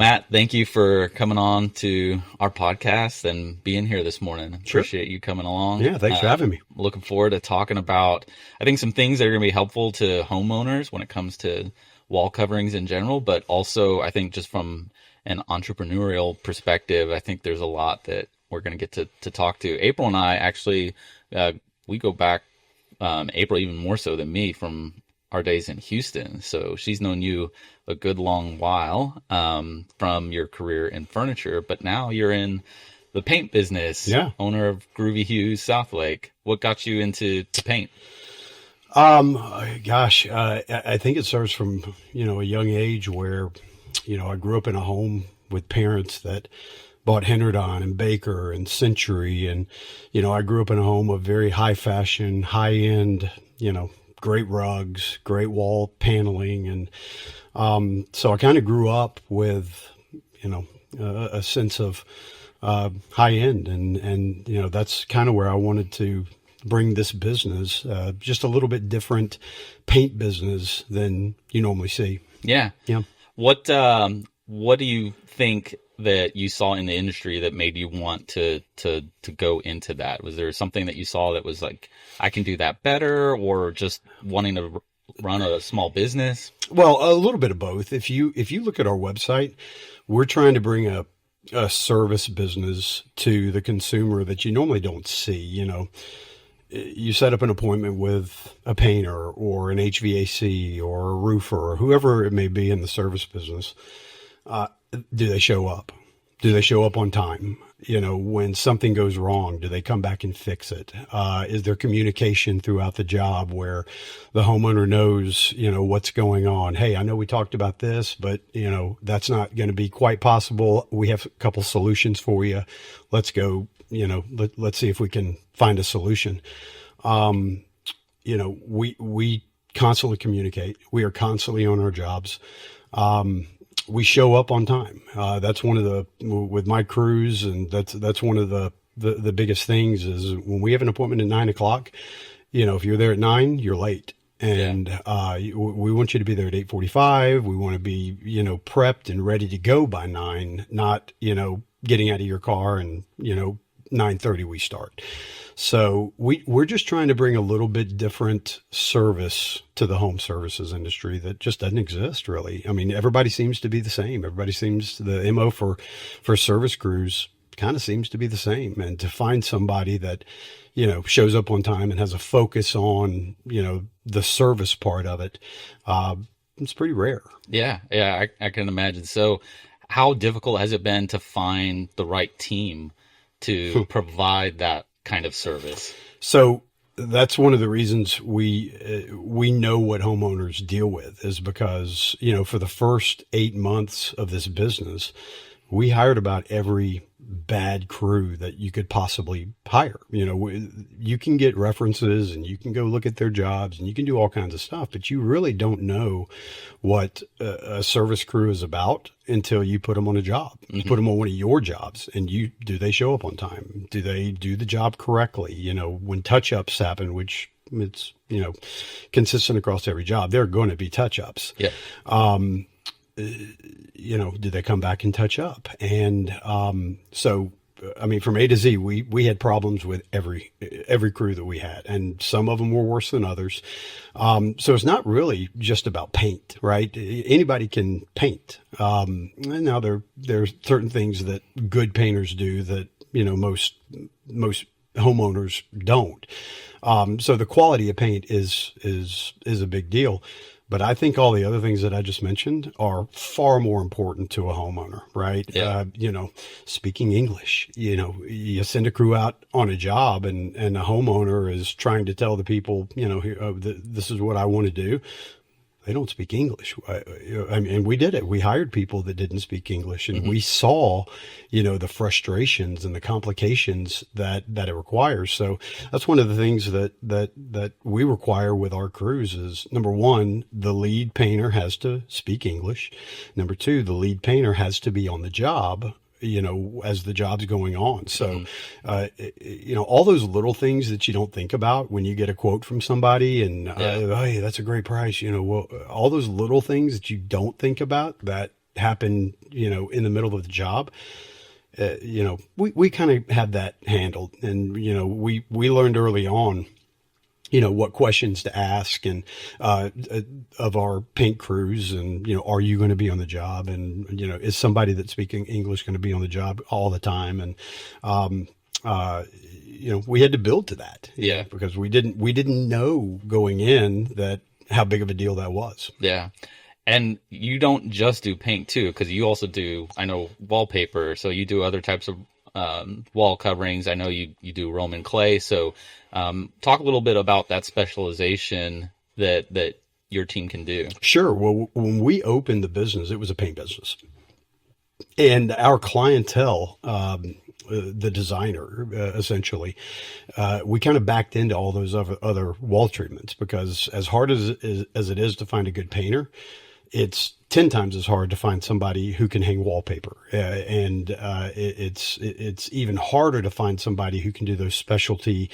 Matt, thank you for coming on to our podcast and being here this morning. Appreciate you coming along. Yeah, thanks for having me. Looking forward to talking about, I think, some things that are going to be helpful to homeowners when it comes to wall coverings in general, but also I think just from an entrepreneurial perspective, I think there's a lot that we're going to get to talk to. April and I actually, we go back, April even more so than me, from our days in Houston. So she's known you a good long while from your career in furniture, but now you're in the paint business. Yeah. Owner of Groovy Hues, Southlake. What got you into paint? I think it starts from, a young age where, I grew up in a home with parents that bought Henderson and Baker and Century. And, I grew up in a home of very high fashion, high end, great rugs, great wall paneling. And so I kind of grew up with, a sense of high end. And that's kind of where I wanted to bring this business, just a little bit different paint business than you normally see. Yeah. Yeah. What do you think that you saw in the industry that made you want to go into that? Was there something that you saw that was like, I can do that better, or just wanting to run a small business? Well, a little bit of both. If you look at our website, we're trying to bring a service business to the consumer that you normally don't see. You set up an appointment with a painter or an HVAC or a roofer or whoever it may be in the service business. Do they show up? Do they show up on time? When something goes wrong, do they come back and fix it? Is there communication throughout the job where the homeowner knows, what's going on? Hey, I know we talked about this, but, that's not going to be quite possible. We have a couple solutions for you. Let's go, let's see if we can find a solution. We constantly communicate. We are constantly on our jobs. We show up on time. That's one of with my crews, and that's one of the biggest things is when we have an appointment at 9:00, if you're there at 9, you're late. And, we want you to be there at 8:45. We want to be, prepped and ready to go by 9, not, getting out of your car and, 9:30 we start. So we're just trying to bring a little bit different service to the home services industry that just doesn't exist really. I mean, everybody seems to be the same. The MO for service crews kind of seems to be the same. And to find somebody that, shows up on time and has a focus on, the service part of it, it's pretty rare. Yeah. I can imagine. So how difficult has it been to find the right team to provide that kind of service? So that's one of the reasons we know what homeowners deal with is because, for the first 8 months of this business, we hired about every bad crew that you could possibly hire. You can get references and you can go look at their jobs and you can do all kinds of stuff, but you really don't know what a service crew is about until you put them on a job. Mm-hmm. You put them on one of your jobs and do they show up on time? Do they do the job correctly? When touch-ups happen, which it's, consistent across every job, there are going to be touch-ups. Yeah. Do they come back and touch up? And so, I mean, from A to Z, we had problems with every crew that we had, and some of them were worse than others. So it's not really just about paint, right? Anybody can paint. And now there's certain things that good painters do that, most homeowners don't. So the quality of paint is a big deal. But I think all the other things that I just mentioned are far more important to a homeowner, right? Yeah. Speaking English, you send a crew out on a job and a homeowner is trying to tell the people, this is what I want to do. They don't speak English. And we did it. We hired people that didn't speak English, and we saw, the frustrations and the complications that it requires. So that's one of the things that we require with our crews is, number one, the lead painter has to speak English. Number two, the lead painter has to be on the job, as the job's going on. So, all those little things that you don't think about when you get a quote from somebody and, hey, that's a great price. All those little things that you don't think about that happen, in the middle of the job. We kind of had that handled, and, we learned early on, what questions to ask, and, of our paint crews, and, are you going to be on the job? And, is somebody that's speaking English going to be on the job all the time? And, we had to build to that. Yeah. Because we didn't know going in that how big of a deal that was. Yeah. And you don't just do paint too, because you also do, I know, wallpaper. So you do other types of wall coverings. I know you do Roman clay. So talk a little bit about that specialization that your team can do. Sure. Well, when we opened the business, it was a paint business. And our clientele, the designer, essentially, we kind of backed into all those other wall treatments, because as hard as it is to find a good painter, it's 10 times as hard to find somebody who can hang wallpaper. It's even harder to find somebody who can do those specialty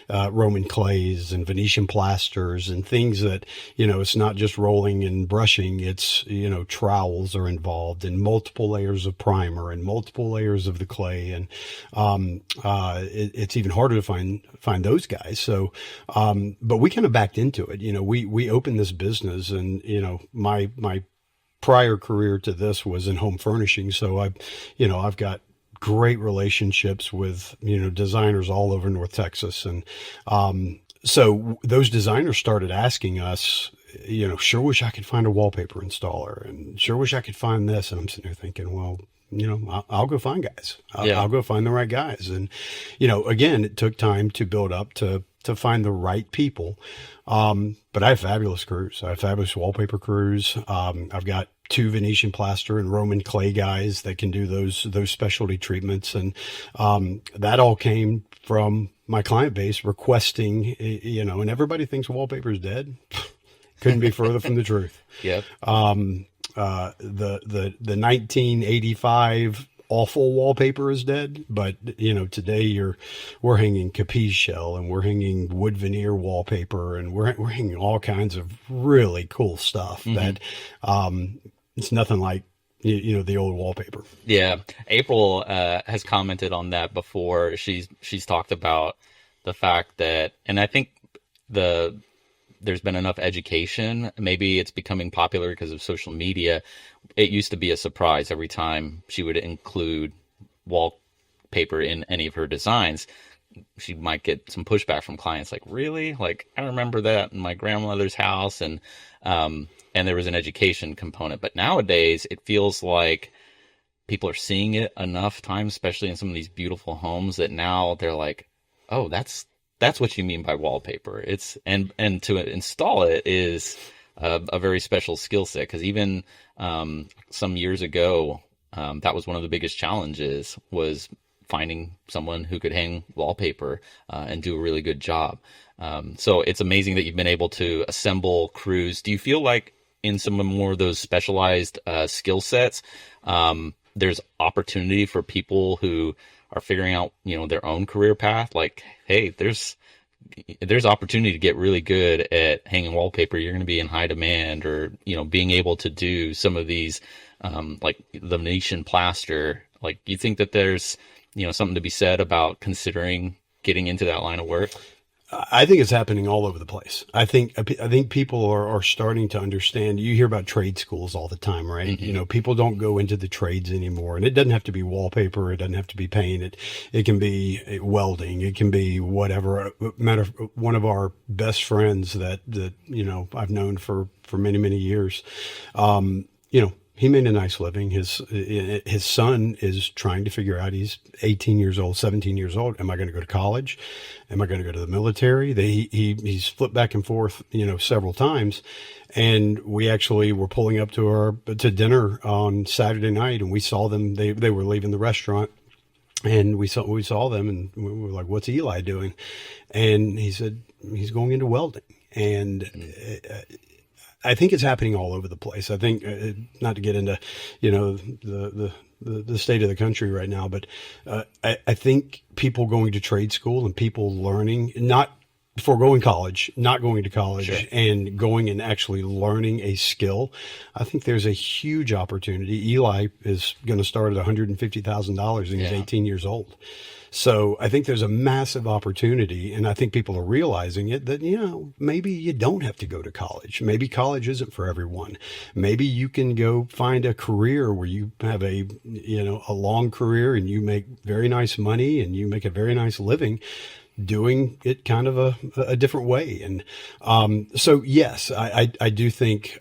Roman clays and Venetian plasters and things that, it's not just rolling and brushing. It's, trowels are involved, and multiple layers of primer and multiple layers of the clay. And it's even harder to find those guys. So, but we kind of backed into it. We opened this business, and, my prior career to this was in home furnishing. So I've got great relationships with, designers all over North Texas. And, so those designers started asking us, sure wish I could find a wallpaper installer, and sure wish I could find this. And I'm sitting there thinking, well, I'll go find guys. I'll go find the right guys. And, again, it took time to build up to find the right people. But I have fabulous crews. I have fabulous wallpaper crews. I've got 2 Venetian plaster and Roman clay guys that can do those specialty treatments. And, that all came from my client base requesting, and everybody thinks wallpaper is dead. Couldn't be further from the truth. Yep. The 1985 awful wallpaper is dead, but today we're hanging capiz shell, and we're hanging wood veneer wallpaper, and we're hanging all kinds of really cool stuff that it's nothing like the old wallpaper. Yeah, April has commented on that before. She's talked about the fact that, and I think there's been enough education. Maybe it's becoming popular because of social media. It used to be a surprise every time she would include wallpaper in any of her designs. She might get some pushback from clients, like, really? Like, I remember that in my grandmother's house. And there was an education component. But nowadays, it feels like people are seeing it enough times, especially in some of these beautiful homes, that now they're like, oh, that's what you mean by wallpaper. It's and to install it is a very special skill set, because even some years ago, that was one of the biggest challenges, was finding someone who could hang wallpaper and do a really good job. So it's amazing that you've been able to assemble crews. Do you feel like in some more of those specialized skill sets, there's opportunity for people who are figuring out, their own career path? Like, hey, there's opportunity to get really good at hanging wallpaper. You're going to be in high demand, or, being able to do some of these, like the Venetian plaster. Like, you think that there's, something to be said about considering getting into that line of work? I think it's happening all over the place. I think people are starting to understand. You hear about trade schools all the time, right? Mm-hmm. People don't go into the trades anymore, and it doesn't have to be wallpaper. It doesn't have to be paint. It can be welding. It can be whatever. One of our best friends that I've known for many, many years, he made a nice living. His son is trying to figure out, he's 18 years old, 17 years old. Am I going to go to college? Am I going to go to the military? He's flipped back and forth, several times. And we actually were pulling up to dinner on Saturday night, and we saw them. They were leaving the restaurant, and we saw them, and we were like, "What's Eli doing?" And he said, "He's going into welding." And I think it's happening all over the place. I think, not to get into, the state of the country right now, but I think people going to trade school and people learning, not foregoing college, not going to college, Sure. and going and actually learning a skill, I think there's a huge opportunity. Eli is going to start at $150,000 and he's 18 years old. So I think there's a massive opportunity, and I think people are realizing it, that, maybe you don't have to go to college. Maybe college isn't for everyone. Maybe you can go find a career where you have a long career and you make very nice money and you make a very nice living doing it kind of a different way. And so yes, I do think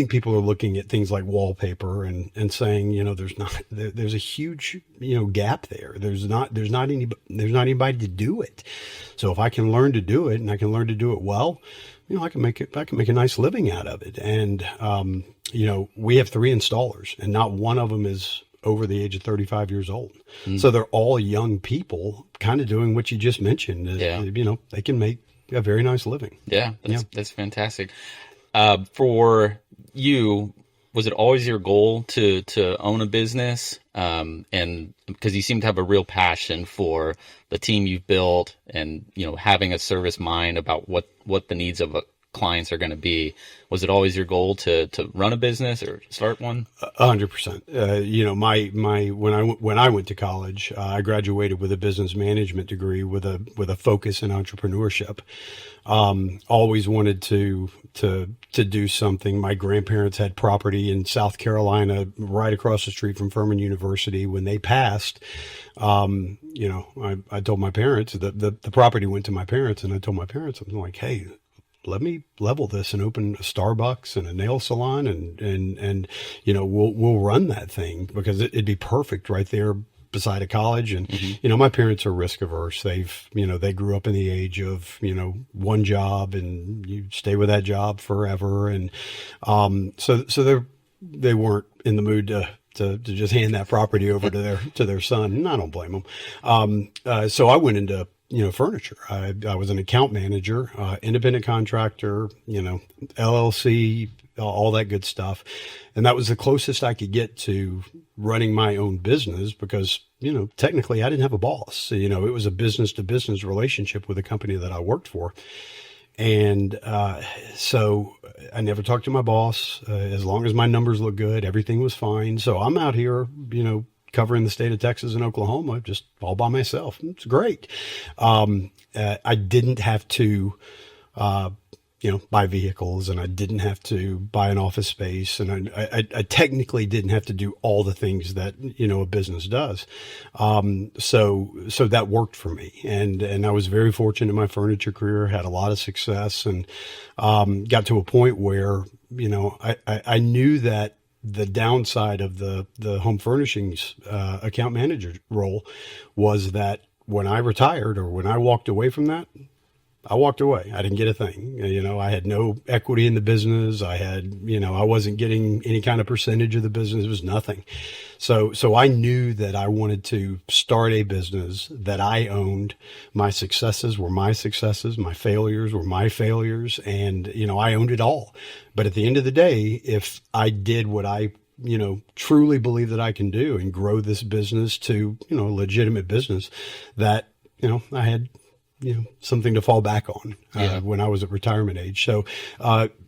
people are looking at things like wallpaper and saying, there's a huge, gap there. There's not anybody to do it. So if I can learn to do it and I can learn to do it well, I can make a nice living out of it. And, we have 3 installers and not one of them is over the age of 35 years old. So they're all young people kind of doing what you just mentioned. They can make a very nice living. Yeah. That's fantastic. For you, was it always your goal to own a business? And because you seem to have a real passion for the team you've built and, having a service mind about what the needs of clients are going to be. Was it always your goal to run a business or start one? 100%. When I went to college, I graduated with a business management degree with a focus in entrepreneurship. Always wanted to do something. My grandparents had property in South Carolina, right across the street from Furman University. When they passed, I told my parents that the property went to my parents, and I told my parents, I'm like, hey, let me level this and open a Starbucks and a nail salon and we'll run that thing because it'd be perfect right there beside a college. And, my parents are risk averse. They grew up in the age of, one job and you stay with that job forever. And, so they weren't in the mood to just hand that property over to their son. And I don't blame them. So I went into furniture. I was an account manager, independent contractor, LLC, all that good stuff. And that was the closest I could get to running my own business because, technically I didn't have a boss. It was a business to business relationship with a company that I worked for. And, so I never talked to my boss. As long as my numbers looked good, everything was fine. So I'm out here, covering the state of Texas and Oklahoma just all by myself. It's great. I didn't have to, buy vehicles, and I didn't have to buy an office space, and I technically didn't have to do all the things that a business does. So that worked for me, and I was very fortunate in my furniture career. Had a lot of success, and got to a point where I knew that the downside of the home furnishings account manager role was that when I retired or when I walked away from that, I walked away. I didn't get a thing. I had no equity in the business. I wasn't getting any kind of percentage of the business. It was nothing. So I knew that I wanted to start a business that I owned. My successes were my successes. My failures were my failures. And, I owned it all. But at the end of the day, if I did what I, truly believe that I can do and grow this business to, a legitimate business, that, I had, something to fall back on when I was at retirement age. So,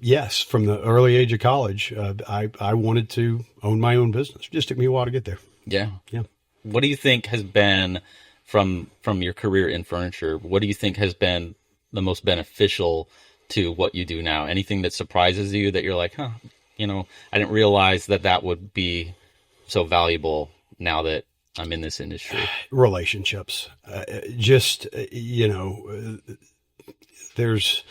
yes, from the early age of college, I wanted to own my own business. It just took me a while to get there. Yeah. Yeah. What do you think has been from your career in furniture? What do you think has been the most beneficial to what you do now? Anything that surprises you that you're like, I didn't realize that would be so valuable now that I'm in this industry? Relationships. There's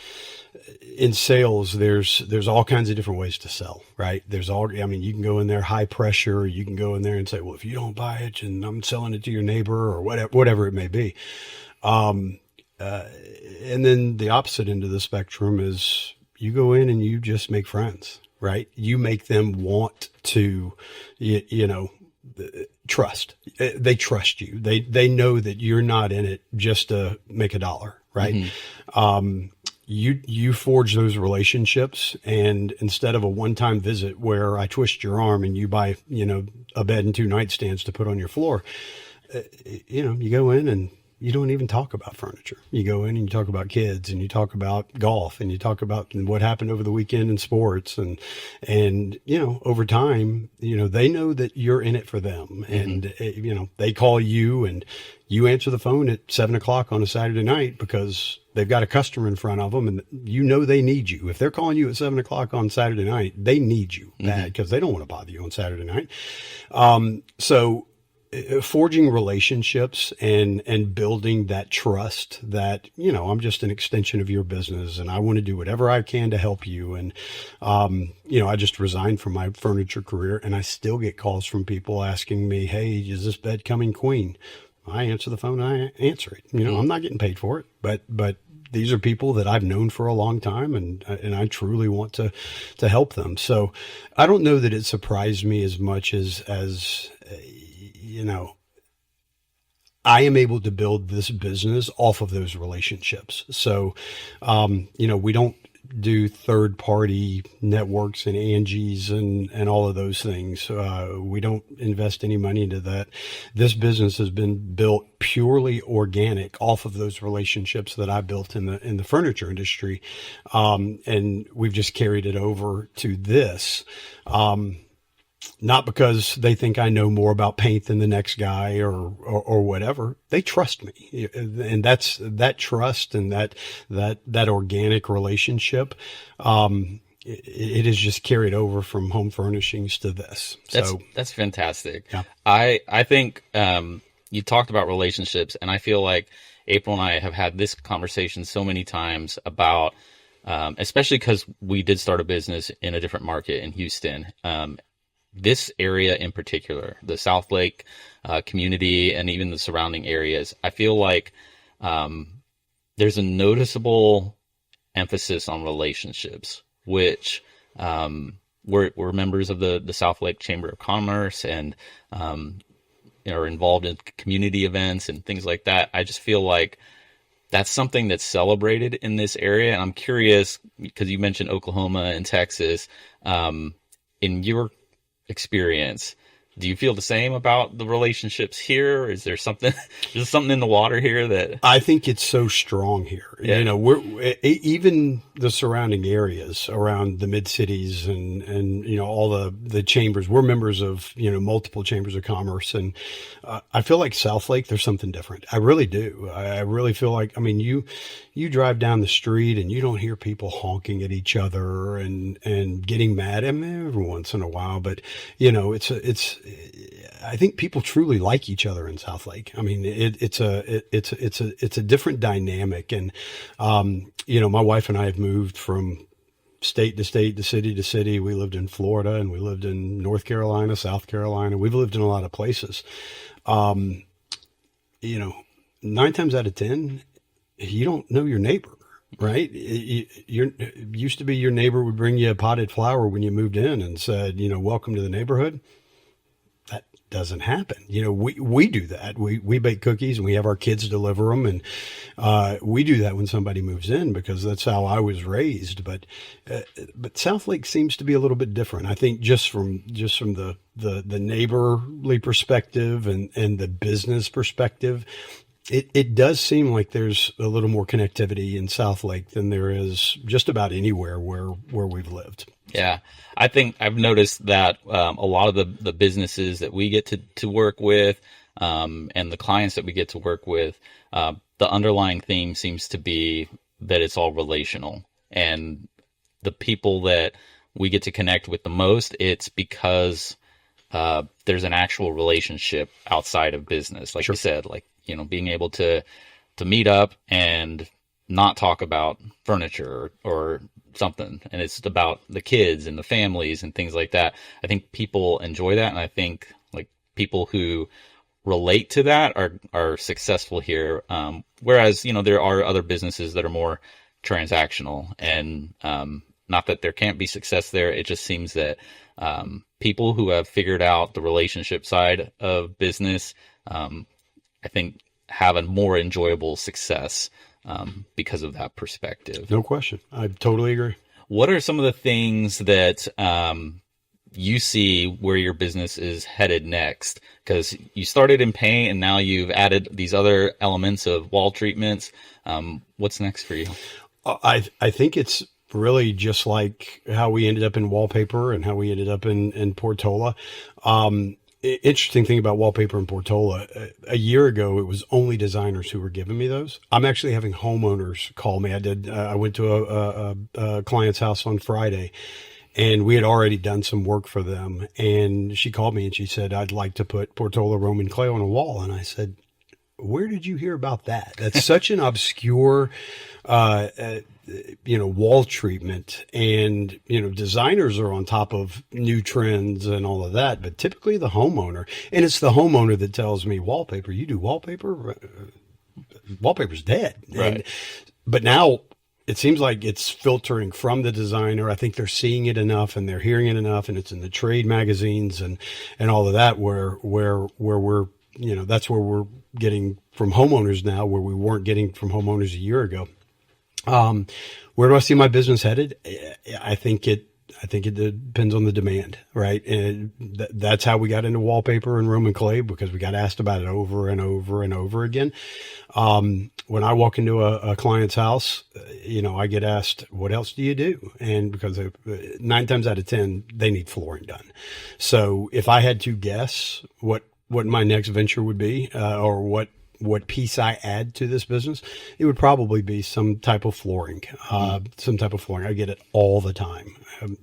in sales, there's all kinds of different ways to sell, right? You can go in there high pressure. You can go in there and say, well, if you don't buy it and I'm selling it to your neighbor or whatever it may be. And then the opposite end of the spectrum is you go in and you just make friends, right? You make them want to, trust. They trust you. They know that you're not in it just to make a dollar, right? Mm-hmm. You forge those relationships, and instead of a one-time visit where I twist your arm and you buy, a bed and 2 nightstands to put on your floor, you go in and you don't even talk about furniture. You go in and you talk about kids, and you talk about golf, and you talk about what happened over the weekend in sports. And, over time, they know that you're in it for them. And, they call you and you answer the phone at 7 o'clock on a Saturday night because they've got a customer in front of them, and they need you. If they're calling you at 7 o'clock on Saturday night, they need you bad because they don't want to bother you on Saturday night. So forging relationships and building that trust that, I'm just an extension of your business and I want to do whatever I can to help you. And, I just resigned from my furniture career, and I still get calls from people asking me, hey, is this bed coming queen? I answer the phone, I answer it. I'm not getting paid for it, but these are people that I've known for a long time, and I truly want to help them. So I don't know that it surprised me as much as I am able to build this business off of those relationships. So, we don't do third party networks and Angie's and all of those things. We don't invest any money into that. This business has been built purely organic off of those relationships that I built in the furniture industry. And we've just carried it over to this. Not because they think I know more about paint than the next guy or whatever. They trust me. And that's that trust and that organic relationship. It is just carried over from home furnishings to this. That's fantastic. Yeah. I think, you talked about relationships, and I feel like April and I have had this conversation so many times about, especially because we did start a business in a different market in Houston. This area in particular, the Southlake community and even the surrounding areas, I feel like there's a noticeable emphasis on relationships, which we're members of the Southlake Chamber of Commerce and are involved in community events and things like that. I just feel like that's something that's celebrated in this area. And I'm curious, because you mentioned Oklahoma and Texas, in your experience, do you feel the same about the relationships here? Or is there something in the water here that I think it's so strong here? Yeah. We're even the surrounding areas around the mid cities and all the chambers. We're members of multiple chambers of commerce, and I feel like Southlake, there's something different. I really do. I really feel like, you drive down the street and you don't hear people honking at each other and getting mad. Every once in a while, but I think people truly like each other in Southlake. It's a different dynamic. And, my wife and I have moved from state to state, to city to city. We lived in Florida and we lived in North Carolina, South Carolina. We've lived in a lot of places. 9 times out of 10, you don't know your neighbor, right? Used to be your neighbor would bring you a potted flower when you moved in and said, welcome to the neighborhood. That doesn't happen. We do that. We bake cookies and we have our kids deliver them. And, we do that when somebody moves in because that's how I was raised. But Southlake seems to be a little bit different. I think just from the neighborly perspective and the business perspective, it does seem like there's a little more connectivity in Southlake than there is just about anywhere where we've lived. Yeah, I think I've noticed that a lot of the businesses that we get to work with and the clients that we get to work with, the underlying theme seems to be that it's all relational. And the people that we get to connect with the most, it's because there's an actual relationship outside of business. Like Sure. you said, being able to meet up and not talk about furniture or something. And it's about the kids and the families and things like that. I think people enjoy that. And I think people who relate to that are successful here. Whereas, there are other businesses that are more transactional, and not that there can't be success there. It just seems that people who have figured out the relationship side of business, I think have a more enjoyable success because of that perspective. No question. I totally agree. What are some of the things that you see where your business is headed next, because you started in paint and now you've added these other elements of wall treatments. What's next for you? I think it's really just like how we ended up in wallpaper and how we ended up in Portola. Interesting thing about wallpaper and Portola, a year ago, it was only designers who were giving me those. I'm actually having homeowners call me. I went to a client's house on Friday, and we had already done some work for them. And she called me and she said, I'd like to put Portola Roman clay on a wall. And I said, where did you hear about that? That's such an obscure, wall treatment, and, designers are on top of new trends and all of that, but typically the homeowner, and it's the homeowner that tells me, wallpaper, you do wallpaper? Wallpaper's dead. Right. But now it seems like it's filtering from the designer. I think they're seeing it enough and they're hearing it enough, and it's in the trade magazines and all of that, where we're, that's where we're getting from homeowners now, where we weren't getting from homeowners a year ago. Where do I see my business headed? I think it depends on the demand, right? And that's how we got into wallpaper and Roman clay, because we got asked about it over and over and over again. When I walk into a client's house, I get asked, what else do you do? And because 9 times out of 10, they need flooring done. So if I had to guess what my next venture would be, or what piece I add to this business, it would probably be some type of flooring. I get it all the time.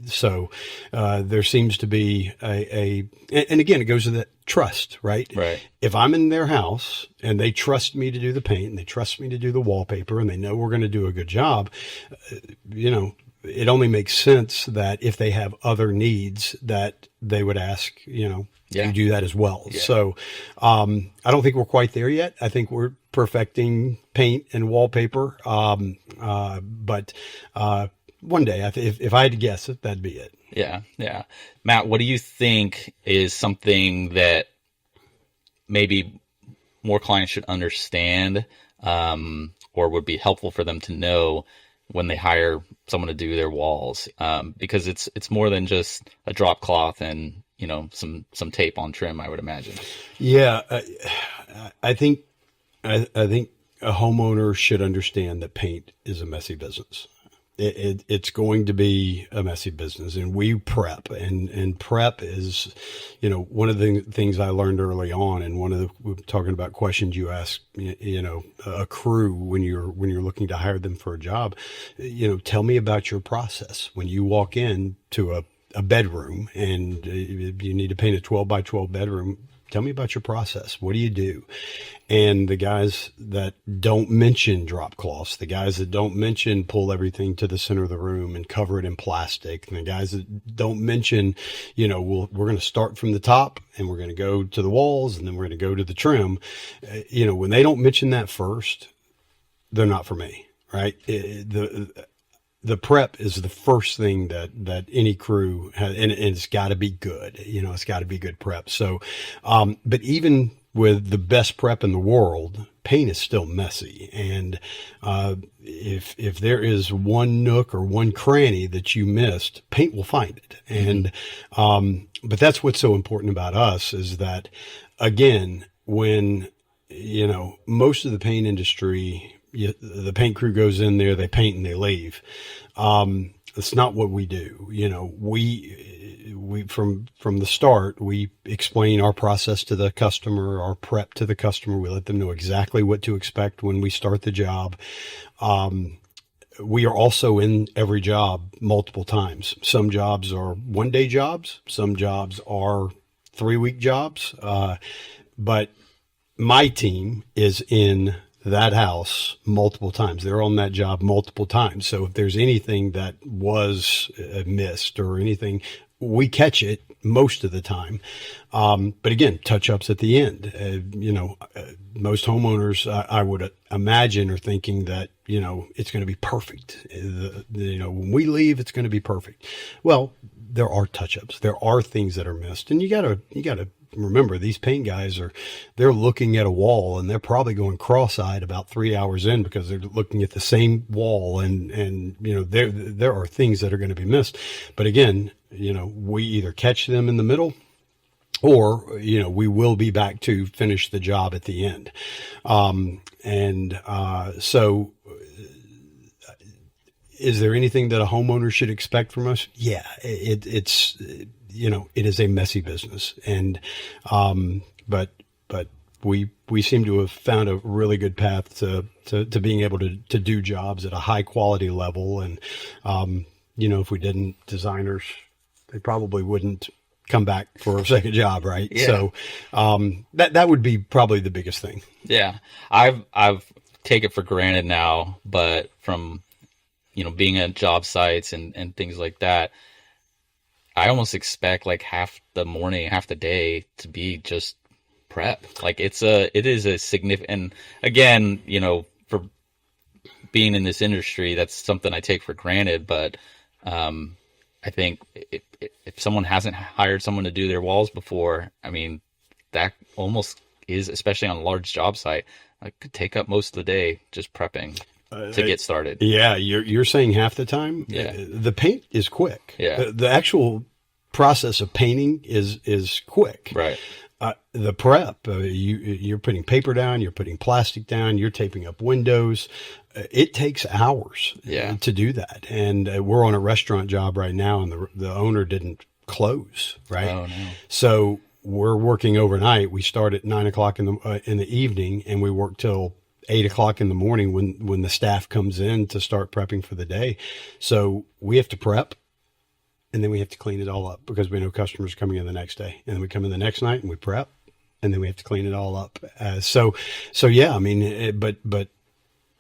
So there seems to be and again, it goes to that trust, right? Right. If I'm in their house and they trust me to do the paint and they trust me to do the wallpaper and they know we're going to do a good job, it only makes sense that if they have other needs that they would ask, you do that as well. Yeah. So, I don't think we're quite there yet. I think we're perfecting paint and wallpaper. But one day, if I had to guess it, that'd be it. Yeah. Yeah. Matt, what do you think is something that maybe more clients should understand, or would be helpful for them to know when they hire someone to do their walls? Because it's more than just a drop cloth and, some tape on trim, I would imagine. Yeah. I think a homeowner should understand that paint is a messy business. It's going to be a messy business, and we prep, and prep is, one of the things I learned early on, and we're talking about questions you ask, a crew when you're looking to hire them for a job, tell me about your process. When you walk in to a bedroom and you need to paint a 12 by 12 bedroom, tell me about your process. What do you do? And the guys that don't mention drop cloths, the guys that don't mention pull everything to the center of the room and cover it in plastic, and the guys that don't mention, we're going to start from the top and we're going to go to the walls and then we're going to go to the trim. When they don't mention that first, they're not for me, right? The prep is the first thing that any crew has, and it's got to be good. It's got to be good prep. So, but even with the best prep in the world, paint is still messy. And if there is one nook or one cranny that you missed, paint will find it. And but that's what's so important about us is that, again, when most of the paint industry, the paint crew goes in there, they paint and they leave. It's not what we do. We from the start, we explain our process to the customer, our prep to the customer. We let them know exactly what to expect when we start the job. We are also in every job multiple times. Some jobs are 1-day jobs. Some jobs are 3-week jobs. But my team is in that house multiple times. They're on that job multiple times. So if there's anything that was missed or anything, we catch it most of the time. But again, touch-ups at the end. Most homeowners, I would imagine, are thinking that, it's going to be perfect. When we leave, it's going to be perfect. Well, there are touch-ups. There are things that are missed, and you gotta remember, these paint guys they're looking at a wall and they're probably going cross-eyed about 3 hours in because they're looking at the same wall, and there are things that are going to be missed. But again, we either catch them in the middle, or, we will be back to finish the job at the end. So is there anything that a homeowner should expect from us? Yeah, it's it is a messy business, and but we seem to have found a really good path to being able to do jobs at a high quality level. And if we didn't, designers, they probably wouldn't come back for a second job, right? Yeah. So that would be probably the biggest thing. Yeah, I've taken it for granted now, but from being at job sites and things like that, I almost expect like half the morning, half the day to be just prep. Like it is a significant, again, for being in this industry, that's something I take for granted. But I think if someone hasn't hired someone to do their walls before, I mean, that almost is, especially on a large job site, could take up most of the day just prepping to get started. Yeah, you're saying half the time. Yeah, the paint is quick. Yeah, the actual process of painting is quick. Right. The prep, you're putting paper down, you're putting plastic down, you're taping up windows. It takes hours to do that. And we're on a restaurant job right now, and the owner didn't close. Right. Oh, no. So we're working overnight. We start at 9 o'clock in the evening, and we work till 8 o'clock in the morning when the staff comes in to start prepping for the day. So we have to prep, and then we have to clean it all up because we know customers coming in the next day, and then we come in the next night and we prep, and then we have to clean it all up. So yeah, I mean, but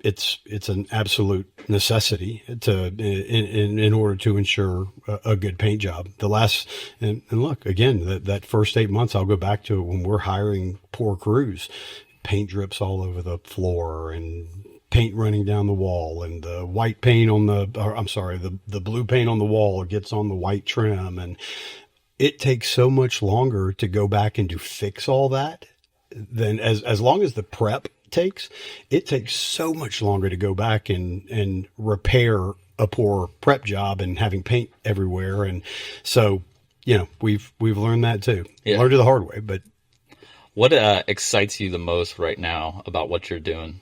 it's an absolute necessity in order to ensure a good paint job. And look, again, that first 8 months, I'll go back to when we're hiring poor crews, paint drips all over the floor and paint running down the wall, and the white paint the blue paint on the wall gets on the white trim. And it takes so much longer to go back and to fix all that than as long as the prep takes. It takes so much longer to go back and repair a poor prep job and having paint everywhere. And so, we've learned that too. Yeah. Learned it the hard way. But what excites you the most right now about what you're doing?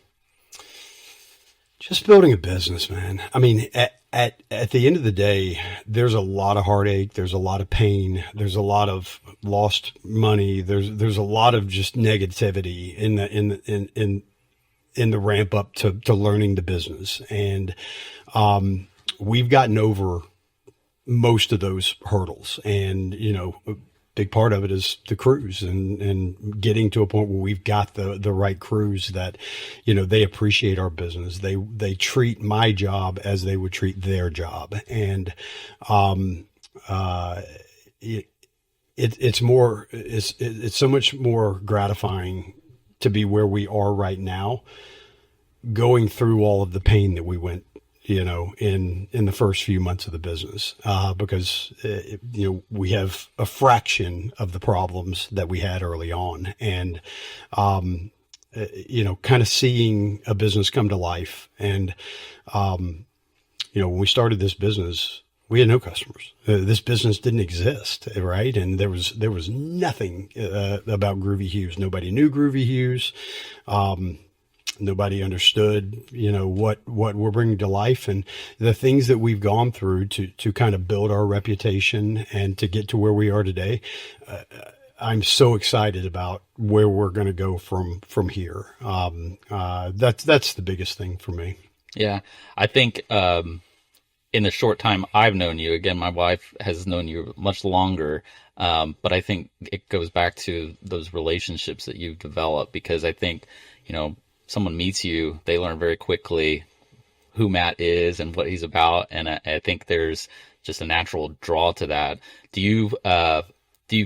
Just building a business, man. I mean, at the end of the day, there's a lot of heartache. There's a lot of pain. There's a lot of lost money. There's a lot of just negativity in the ramp up to learning the business. And we've gotten over most of those hurdles. And, a big part of it is the crews and getting to a point where we've got the right crews that, they appreciate our business. They treat my job as they would treat their job. And, it's so much more gratifying to be where we are right now, going through all of the pain that we went, in the first few months of the business, because, we have a fraction of the problems that we had early on. And, kind of seeing a business come to life. And, when we started this business, we had no customers. This business didn't exist, right? And there was nothing about Groovy Hues. Nobody knew Groovy Hues. Nobody understood, what we're bringing to life, and the things that we've gone through to kind of build our reputation and to get to where we are today. I'm so excited about where we're going to go from here. That's the biggest thing for me. Yeah, I think in the short time I've known you, again, my wife has known you much longer, but I think it goes back to those relationships that you've developed, because I think, someone meets you, they learn very quickly who Matt is and what he's about, and I think there's just a natural draw to that. Do you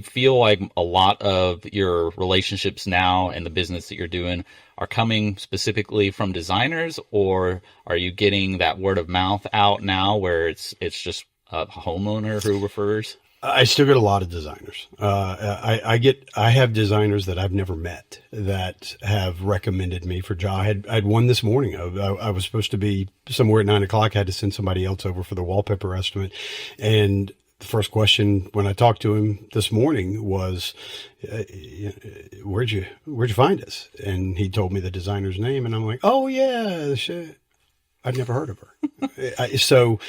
feel like a lot of your relationships now and the business that you're doing are coming specifically from designers, or are you getting that word of mouth out now where it's just a homeowner who refers? I still get a lot of designers. I have designers that I've never met that have recommended me for job. I had one this morning. I was supposed to be somewhere at 9 o'clock. I had to send somebody else over for the wallpaper estimate. And the first question when I talked to him this morning was, where'd you find us? And he told me the designer's name. And I'm like, oh yeah, I'd never heard of her. So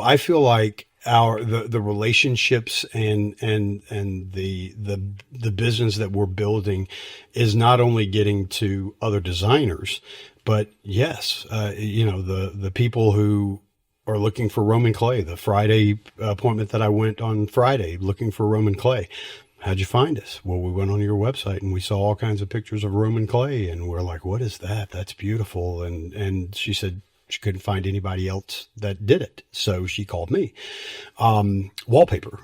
I feel like the relationships and the business that we're building is not only getting to other designers, but yes, the people who are looking for Roman clay. The Friday appointment that I went on Friday looking for Roman clay. How'd you find us? Well, we went on your website and we saw all kinds of pictures of Roman clay, and we're like, what is that? That's beautiful. And she said she couldn't find anybody else that did it. So she called me. Wallpaper,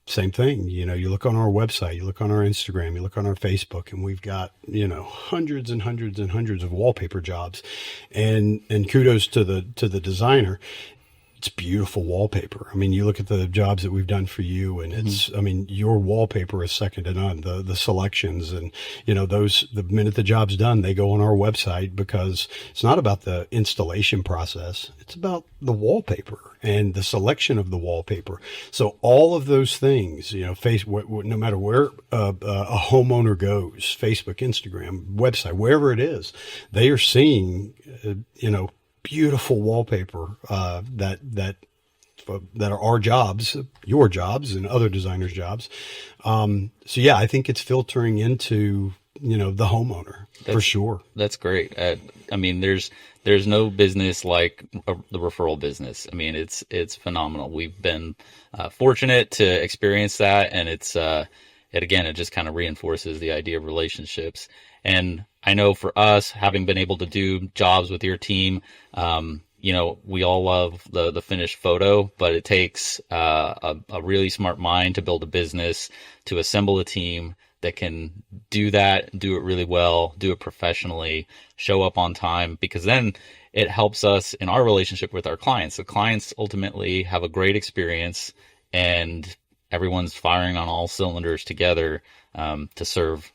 same thing. You look on our website, you look on our Instagram, you look on our Facebook, and we've got, hundreds and hundreds and hundreds of wallpaper jobs, and kudos to the designer. It's beautiful wallpaper. I mean, you look at the jobs that we've done for you, and I mean, your wallpaper is second to none. The selections and, the minute the job's done, they go on our website, because it's not about the installation process. It's about the wallpaper and the selection of the wallpaper. So all of those things, no matter where a homeowner goes, Facebook, Instagram, website, wherever it is, they are seeing, beautiful wallpaper that are our jobs, your jobs, and other designers' jobs. So yeah, I think it's filtering into the homeowner for sure. That's great. I mean, there's no business like the referral business. I mean, it's phenomenal. We've been fortunate to experience that, and it just kind of reinforces the idea of relationships. And I know for us, having been able to do jobs with your team, we all love the finished photo, but it takes a really smart mind to build a business, to assemble a team that can do that, do it really well, do it professionally, show up on time, because then it helps us in our relationship with our clients. The clients ultimately have a great experience, and everyone's firing on all cylinders together to serve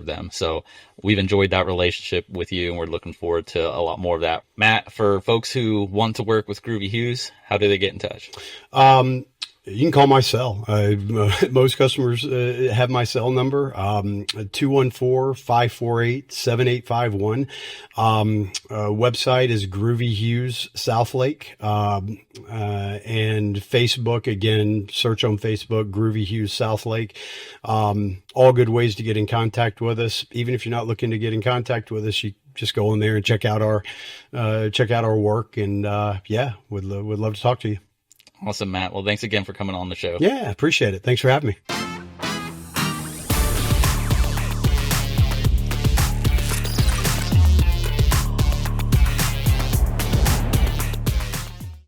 them. So we've enjoyed that relationship with you, and we're looking forward to a lot more of that. Matt, for folks who want to work with Groovy Hues, how do they get in touch? You can call my cell. Most customers have my cell number, 214-548-7851. Website is Groovy Hues Southlake. And Facebook, again, search on Facebook, Groovy Hues Southlake. All good ways to get in contact with us. Even if you're not looking to get in contact with us, you just go in there and check out our work. And, would love to talk to you. Awesome, Matt. Well, thanks again for coming on the show. Yeah, appreciate it. Thanks for having me.